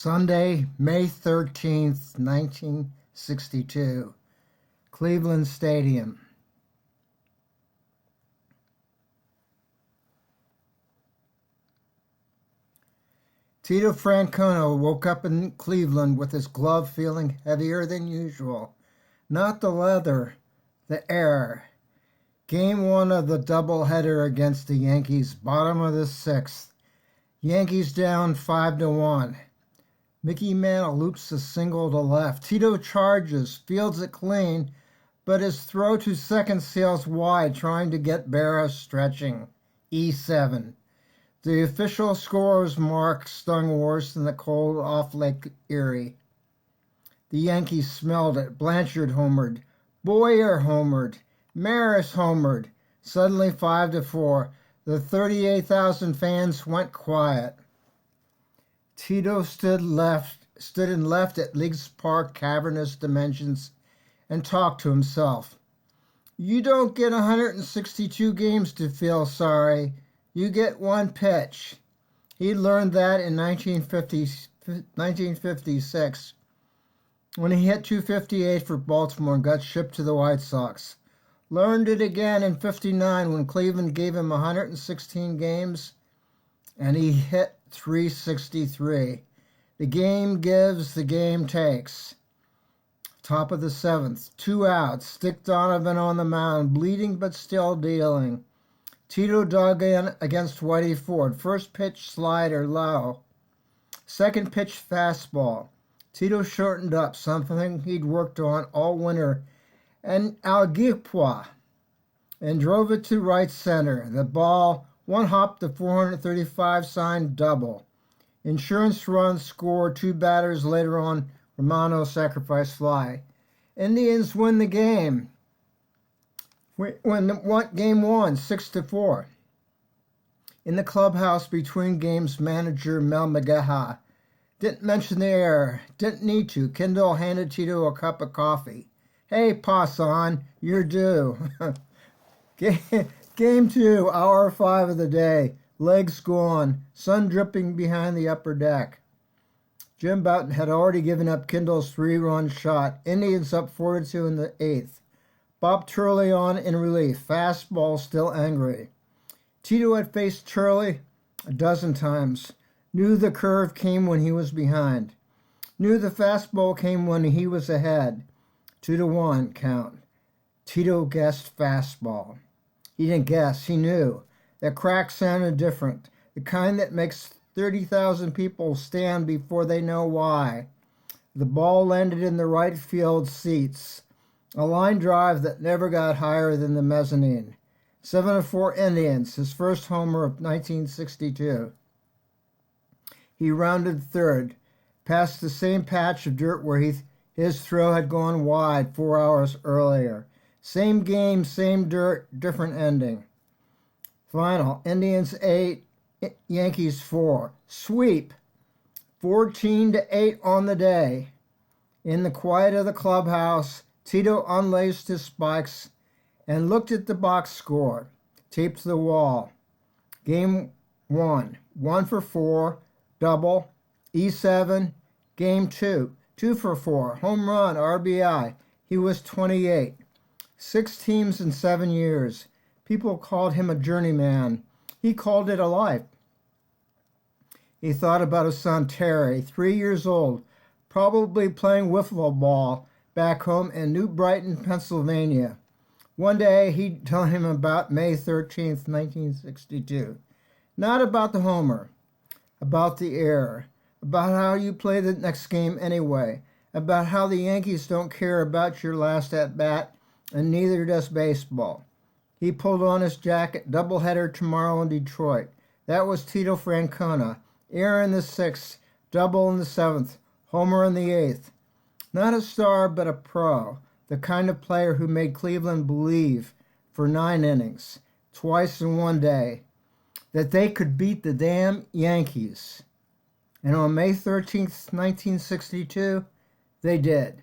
Sunday, May 13th, 1962, Cleveland Stadium. Tito Francona woke up in Cleveland with his glove feeling heavier than usual. Not the leather, the air. Game one of the doubleheader against the Yankees, bottom of the sixth. Yankees down 5-1. Mickey Mantle loops a single to left. Tito charges, fields it clean, but his throw to second sails wide, trying to get Berra stretching. E7. The official scorer's mark stung worse than the cold off Lake Erie. The Yankees smelled it. Blanchard homered. Boyer homered. Maris homered. Suddenly 5-4. The 38,000 fans went quiet. Tito stood in left at Leagues Park cavernous dimensions and talked to himself. You don't get 162 games to feel sorry. You get one pitch. He learned that in 1956 when he hit 258 for Baltimore and got shipped to the White Sox. Learned it again in 59 when Cleveland gave him 116 games and he hit 363. The game gives, the game takes. Top of the seventh, 2 outs. Dick Donovan on the mound, bleeding but still dealing. Tito dug in against Whitey Ford. First pitch slider low. Second pitch fastball. Tito shortened up, something he'd worked on all winter, and Algiqua, and drove it to right center. The ball, one hop to 435 signed double. Insurance run scored 2 batters later on. Romano sacrifice fly. Indians win the game. Game one, 6-4. In the clubhouse between games, manager Mel McGaha didn't mention the error. Didn't need to. Kendall handed Tito a cup of coffee. Hey, Passan, you're due. Game 2, hour 5 of the day. Legs gone. Sun dripping behind the upper deck. Jim Bouton had already given up Kendall's 3-run shot. Indians up 4-2 in the 8th. Bob Turley on in relief. Fastball still angry. Tito had faced Turley a dozen times. Knew the curve came when he was behind. Knew the fastball came when he was ahead. 2-1 count. Tito guessed fastball. He didn't guess, he knew. The crack sounded different. The kind that makes 30,000 people stand before they know why. The ball landed in the right field seats. A line drive that never got higher than the mezzanine. 7-4 Indians, his first homer of 1962. He rounded third, past the same patch of dirt where his throw had gone wide 4 hours earlier. Same game, same dirt, different ending. Final, Indians 8, Yankees 4. Sweep, 14-8 on the day. In the quiet of the clubhouse, Tito unlaced his spikes and looked at the box score, taped to the wall. Game 1, 1-for-4, double, E7. Game 2, 2-for-4, home run, RBI. He was 28. 6 teams in 7 years. People called him a journeyman. He called it a life. He thought about his son Terry, 3 years old, probably playing wiffle ball back home in New Brighton, Pennsylvania. One day he'd tell him about May 13th, 1962. Not about the homer, about the error, about how you play the next game anyway, about how the Yankees don't care about your last at-bat, and neither does baseball. He pulled on his jacket, doubleheader tomorrow in Detroit. That was Tito Francona. Error in the 6th, double in the 7th, homer in the 8th. Not a star, but a pro, the kind of player who made Cleveland believe for 9 innings, twice in one day, that they could beat the damn Yankees. And on May 13th, 1962, they did.